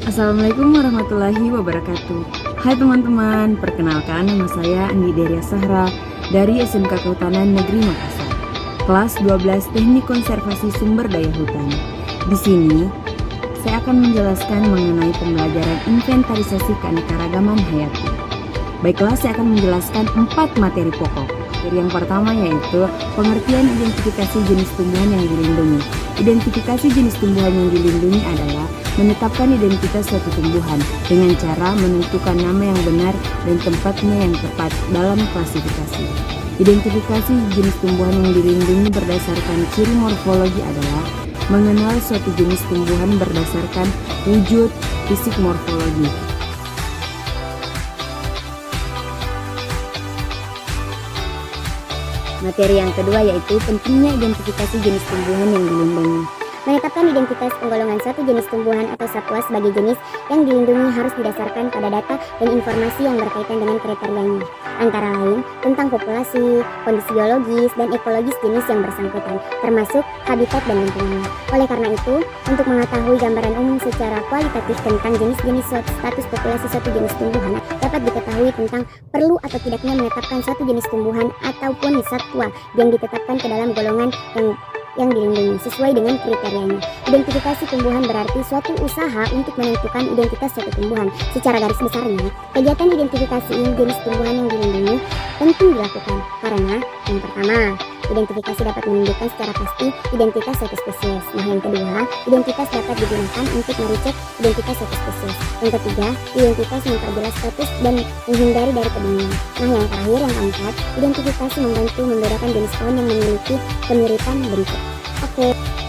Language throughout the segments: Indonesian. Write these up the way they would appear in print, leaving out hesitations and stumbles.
Assalamualaikum warahmatullahi wabarakatuh. Hai teman-teman, perkenalkan nama saya Andi Deria Sahra dari SMK Kehutanan Negeri Makassar, kelas 12 Teknik Konservasi Sumber Daya Hutan. Di sini, saya akan menjelaskan mengenai pembelajaran inventarisasi keanekaragaman hayati. Baiklah, saya akan menjelaskan 4 materi pokok. Yang pertama yaitu pengertian identifikasi jenis tumbuhan yang dilindungi. Identifikasi jenis tumbuhan yang dilindungi adalah menetapkan identitas suatu tumbuhan dengan cara menentukan nama yang benar dan tempatnya yang tepat dalam klasifikasi. Identifikasi jenis tumbuhan yang dilindungi berdasarkan ciri morfologi adalah mengenal suatu jenis tumbuhan berdasarkan wujud fisik morfologi. Materi yang kedua yaitu pentingnya identifikasi jenis tumbuhan yang dilindungi. Menetapkan identitas penggolongan suatu jenis tumbuhan atau satwa sebagai jenis yang dilindungi harus didasarkan pada data dan informasi yang berkaitan dengan kriterianya, antara lain tentang populasi, kondisi biologis, dan ekologis jenis yang bersangkutan, termasuk habitat dan lingkungannya. Oleh karena itu, untuk mengetahui gambaran umum secara kualitatif tentang jenis-jenis status populasi suatu jenis tumbuhan, dapat diketahui tentang perlu atau tidaknya menetapkan suatu jenis tumbuhan ataupun satwa yang ditetapkan ke dalam golongan yang dilindungi sesuai dengan kriterianya. Identifikasi tumbuhan berarti suatu usaha untuk menentukan identitas suatu tumbuhan. Secara garis besarnya, kegiatan identifikasi jenis tumbuhan yang dilindungi penting dilakukan karena yang pertama, identifikasi dapat menunjukkan secara pasti identitas suatu spesies. Nah, yang kedua, identitas dapat digunakan untuk merecek identitas suatu spesies. Yang ketiga, identitas memperjelas status dan menghindari dari kebingungan. Nah, yang terakhir, yang keempat, identifikasi membantu membedakan jenis pohon yang memiliki kemiripan berikut. Oke.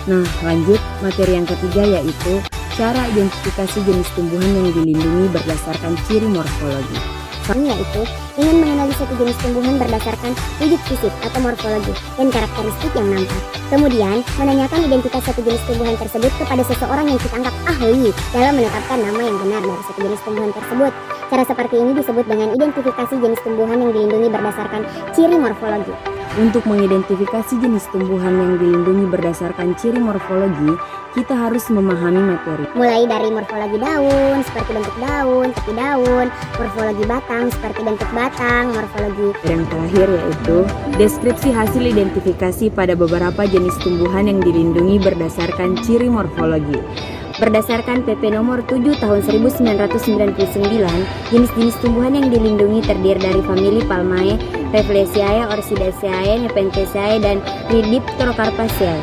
Nah, lanjut materi yang ketiga yaitu cara identifikasi jenis tumbuhan yang dilindungi berdasarkan ciri morfologi. Yaitu ingin mengenali satu jenis tumbuhan berdasarkan wujud fisik atau morfologi dan karakteristik yang nampak. Kemudian, menanyakan identitas satu jenis tumbuhan tersebut kepada seseorang yang kita anggap ahli dalam menetapkan nama yang benar dari satu jenis tumbuhan tersebut. Cara seperti ini disebut dengan identifikasi jenis tumbuhan yang dilindungi berdasarkan ciri morfologi. Untuk mengidentifikasi jenis tumbuhan yang dilindungi berdasarkan ciri morfologi, kita harus memahami materi. Mulai dari morfologi daun, seperti bentuk daun, tepi daun, morfologi batang, seperti bentuk batang, morfologi. Yang terakhir yaitu deskripsi hasil identifikasi pada beberapa jenis tumbuhan yang dilindungi berdasarkan ciri morfologi. Berdasarkan PP nomor 7 tahun 1999, jenis-jenis tumbuhan yang dilindungi terdiri dari famili Palmae, Rafflesiae, Orchidaceae, Nepenthes, dan Rhydipterocarpaceae.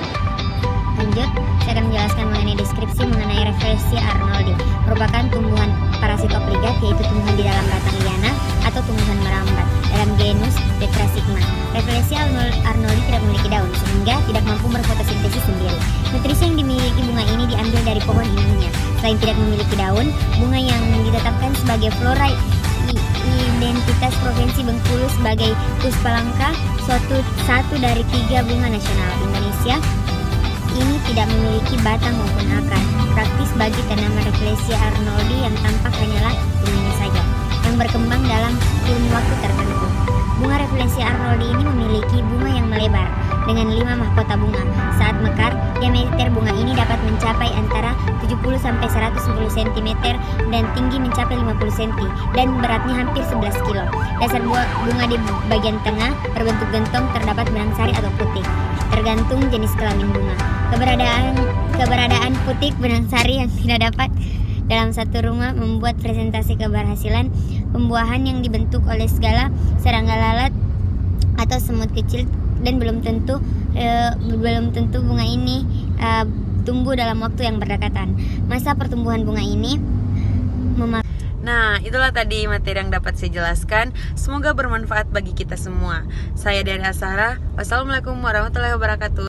Lanjut, saya akan menjelaskan mengenai deskripsi mengenai Rafflesia arnoldi. Merupakan tumbuhan parasit obligat, yaitu tumbuhan di dalam batang liana atau tumbuhan merambat dalam genus Tetrasigma. Rafflesia arnoldi tidak memiliki daun sehingga tidak mampu berfotosintesis sendiri. Nutrisi yang dimiliki bunga ini diambil dari pohon inangnya. Selain tidak memiliki daun, bunga yang ditetapkan sebagai flora identitas Provinsi Bengkulu sebagai Puspalangka, satu dari 3 bunga nasional Indonesia ini tidak memiliki batang maupun akar. Praktis bagi tanaman Rafflesia arnoldi yang tampak hanyalah bunganya saja yang berkembang dalam kurun waktu tertentu. Bunga Rafflesia arnoldi ini memiliki bunga yang melebar dengan 5 mahkota bunga. Saat mekar, diameter bunga ini dapat mencapai antara 70 sampai 110 cm dan tinggi mencapai 50 cm dan beratnya hampir 11 kg. Dasar bunga di bagian tengah berbentuk gentong, terdapat benang sari atau putik, tergantung jenis kelamin bunga. Keberadaan putik benang sari yang tidak dapat dalam satu rumah membuat presentasi keberhasilan pembuahan yang dibentuk oleh segala serangga lalat atau semut kecil, dan belum tentu bunga ini tumbuh dalam waktu yang berdekatan. Masa pertumbuhan bunga ini Nah, itulah tadi materi yang dapat saya jelaskan. Semoga bermanfaat bagi kita semua. Saya Deria Sahra. Wassalamualaikum warahmatullahi wabarakatuh.